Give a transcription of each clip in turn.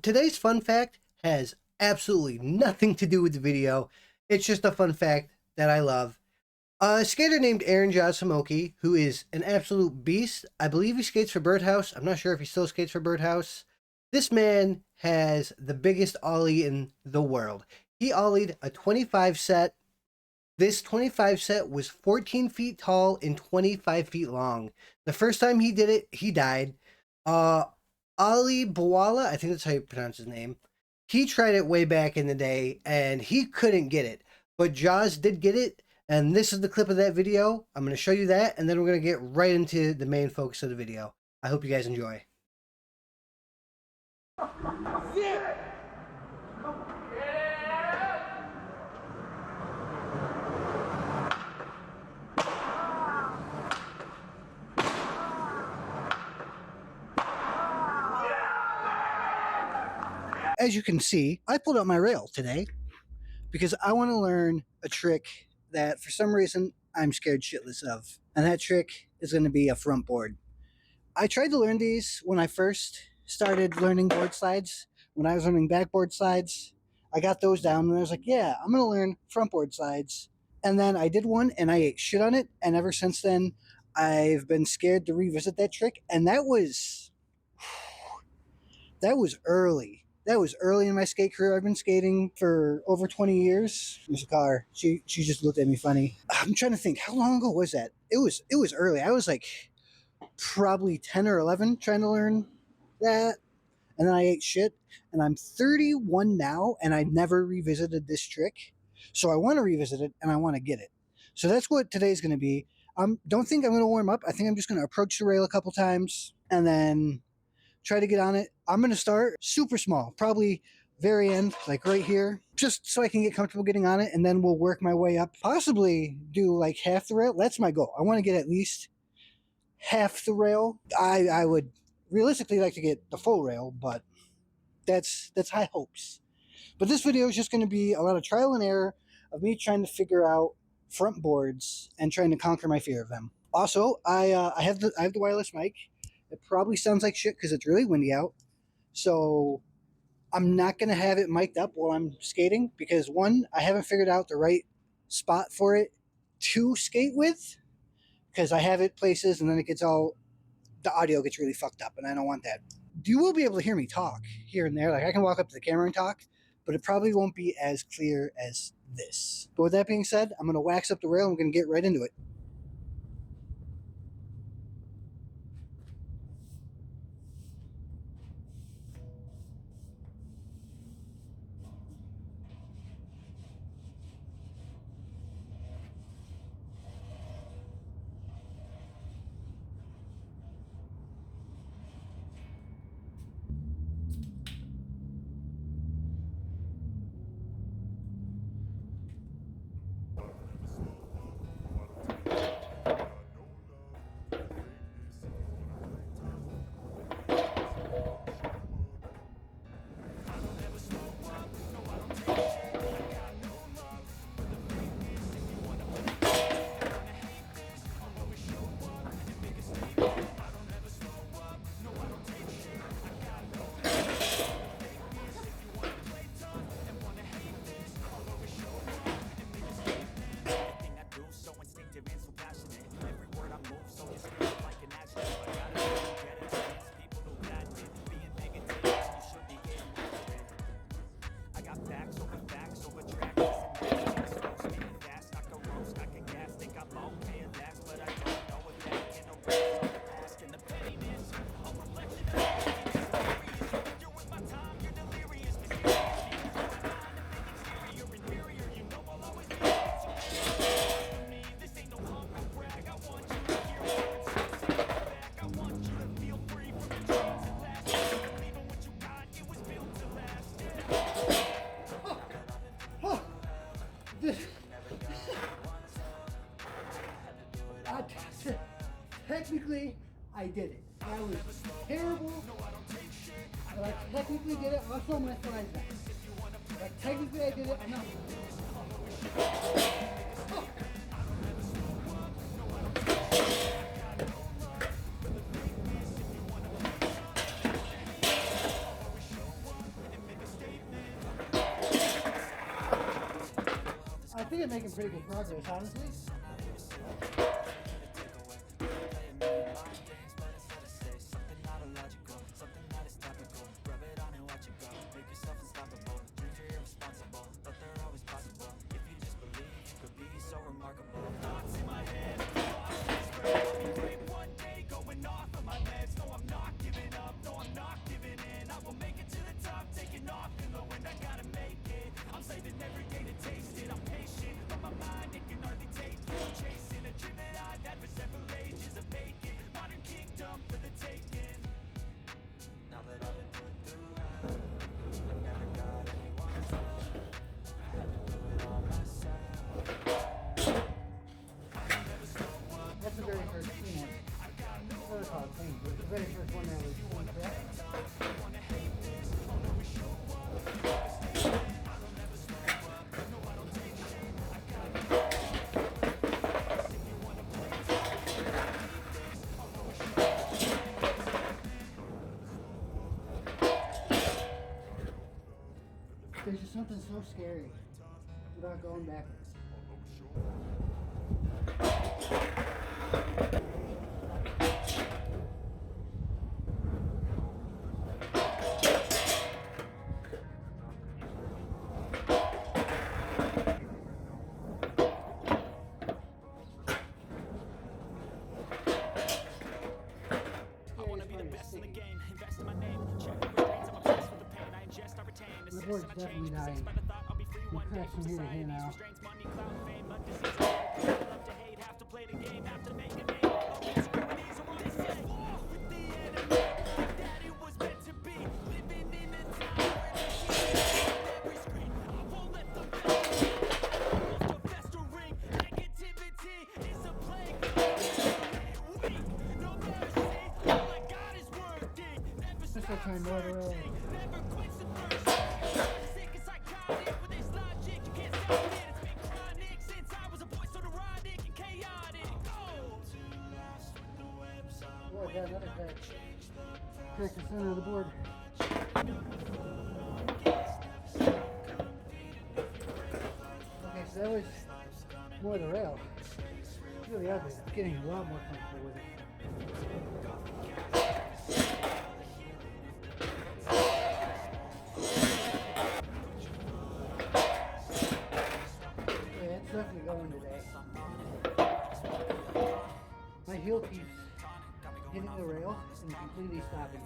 today's fun fact has absolutely nothing to do with the video. It's just a fun fact that I love. A skater named Aaron Jasamoki, who is an absolute beast. I believe he skates for Birdhouse. I'm not sure if he still skates for Birdhouse. This man has the biggest ollie in the world. He ollied a 25 set. This 25 set was 14 feet tall and 25 feet long. The first time he did it, he died. Ali Bawala, I think that's how you pronounce his name. He tried it way back in the day and he couldn't get it. But Jaws did get it, and this is the clip of that video. I'm going to show you that, and then we're going to get right into the main focus of the video. I hope you guys enjoy. Yeah. As you can see, I pulled out my rail today because I want to learn a trick that for some reason I'm scared shitless of. And that trick is going to be a front board. I tried to learn these when I first started learning board slides. When I was learning backboard slides, I got those down and I was like, yeah, I'm going to learn front board slides. And then I did one and I ate shit on it. And ever since then, I've been scared to revisit that trick. And that was early. That was early in my skate career. I've been skating for over 20 years. There's a car. She just looked at me funny. I'm trying to think, how long ago was that? It was early. I was like probably 10 or 11 trying to learn that. And then I ate shit. And I'm 31 now, and I never revisited this trick. So I want to revisit it, and I want to get it. So that's what today's going to be. Don't think I'm going to warm up. I think I'm just going to approach the rail a couple times, and then try to get on it. I'm going to start super small, probably very end, like right here, just so I can get comfortable getting on it, and then we'll work my way up. Possibly do like half the rail. That's my goal. I want to get at least half the rail. I would realistically like to get the full rail, but that's high hopes. But this video is just going to be a lot of trial and error of me trying to figure out front boards and trying to conquer my fear of them. Also, I have the wireless mic. It probably sounds like shit because it's really windy out. So I'm not going to have it mic'd up while I'm skating because, one, I haven't figured out the right spot for it to skate with because I have it places and then the audio gets really fucked up and I don't want that. You will be able to hear me talk here and there. Like I can walk up to the camera and talk, but it probably won't be as clear as this. But with that being said, I'm going to wax up the rail and I'm going to get right into it. Technically, I did it. I was terrible, but I technically did it. I'll show my slides back. But technically, I did it. I'm not. think I'm making pretty good progress, honestly. That's the very first clean one. I don't call it clean, but the very first one that was there's just something so scary about going backwards. The board's definitely dying. You crash from here to here now. Let's go try more of the Oh, I got another crack. Crack the center of the board. Okay, so that was more of the rail. It's really ugly. I'm getting a lot more comfortable with it. Yeah, it's definitely going today. My heel keeps hitting the rail and completely stopping.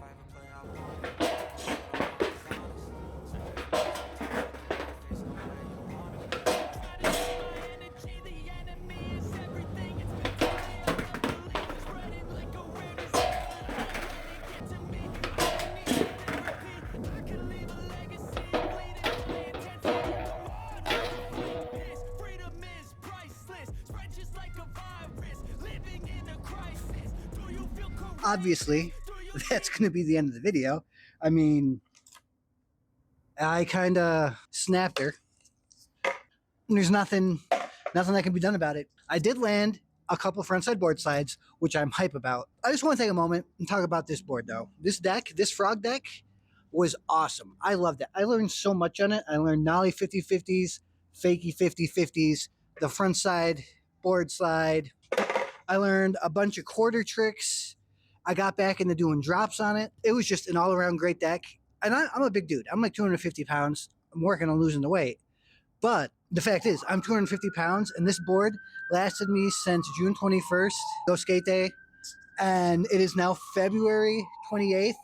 Obviously, that's going to be the end of the video. I mean, I kind of snapped her. There's nothing that can be done about it. I did land a couple frontside board slides, which I'm hype about. I just want to take a moment and talk about this board, though. This deck, this frog deck, was awesome. I loved it. I learned so much on it. I learned nollie 50-50s, fakie 50-50s, the frontside board slide. I learned a bunch of quarter tricks. I got back into doing drops on it. It was just an all-around great deck. And I'm a big dude. I'm like 250 pounds. I'm working on losing the weight. But the fact is, I'm 250 pounds, and this board lasted me since June 21st, go skate day, and it is now February 28th.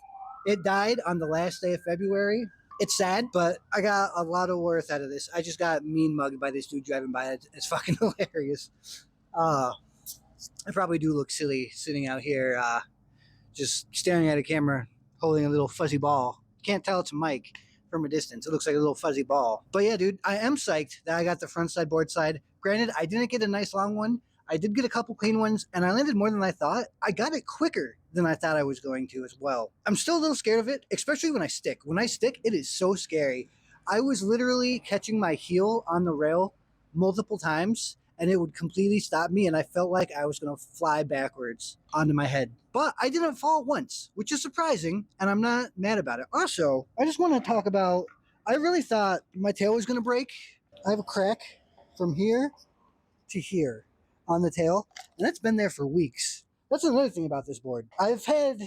It died on the last day of February. It's sad, but I got a lot of worth out of this. I just got mean mugged by this dude driving by. It's fucking hilarious. I probably do look silly sitting out here just staring at a camera, holding a little fuzzy ball. Can't tell it's a mic from a distance. It looks like a little fuzzy ball. But yeah, dude, I am psyched that I got the front side board side. Granted, I didn't get a nice long one. I did get a couple clean ones, and I landed more than I thought. I got it quicker than I thought I was going to as well. I'm still a little scared of it, especially when I stick. When I stick, it is so scary. I was literally catching my heel on the rail multiple times, and it would completely stop me, and I felt like I was going to fly backwards onto my head. But I didn't fall once, which is surprising, and I'm not mad about it. Also, I just want to talk about, I really thought my tail was going to break. I have a crack from here to here on the tail, and that's been there for weeks. That's another thing about this board. I've had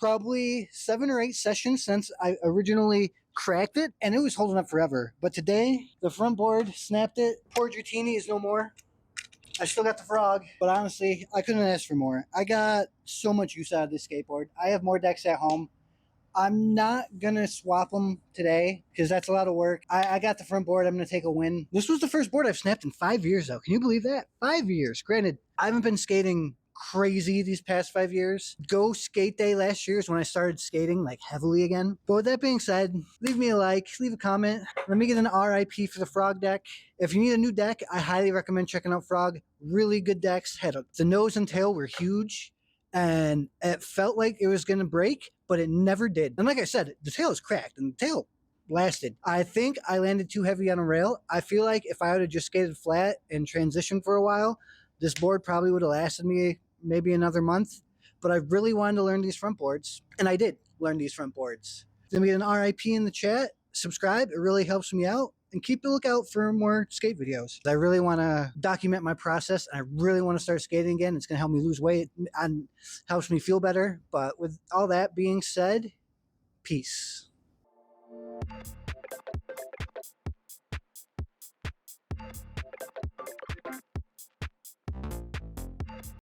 probably 7 or 8 sessions since I originally cracked it, and it was holding up forever. But today, the front board snapped it. Poor Dratini is no more. I still got the frog, but honestly, I couldn't ask for more. I got so much use out of this skateboard. I have more decks at home. I'm not going to swap them today because that's a lot of work. I got the front board. I'm going to take a win. This was the first board I've snapped in 5 years, though. Can you believe that? 5 years. Granted, I haven't been skating crazy these past 5 years. Go skate day last year is when I started skating like heavily again. But with that being said, leave me a like, leave a comment. Let me get an RIP for the frog deck. If you need a new deck, I highly recommend checking out Frog. Really good decks. The nose and tail were huge, and it felt like it was going to break, but it never did. And like I said, the tail is cracked, and the tail lasted. I think I landed too heavy on a rail. I feel like if I would have just skated flat and transitioned for a while, this board probably would have lasted me maybe another month. But I really wanted to learn these front boards, and I did learn these front boards. Let me get an RIP in the chat. Subscribe. It really helps me out. And keep a lookout for more skate videos. I really want to document my process, and I really want to start skating again. It's going to help me lose weight and helps me feel better. But with all that being said, peace.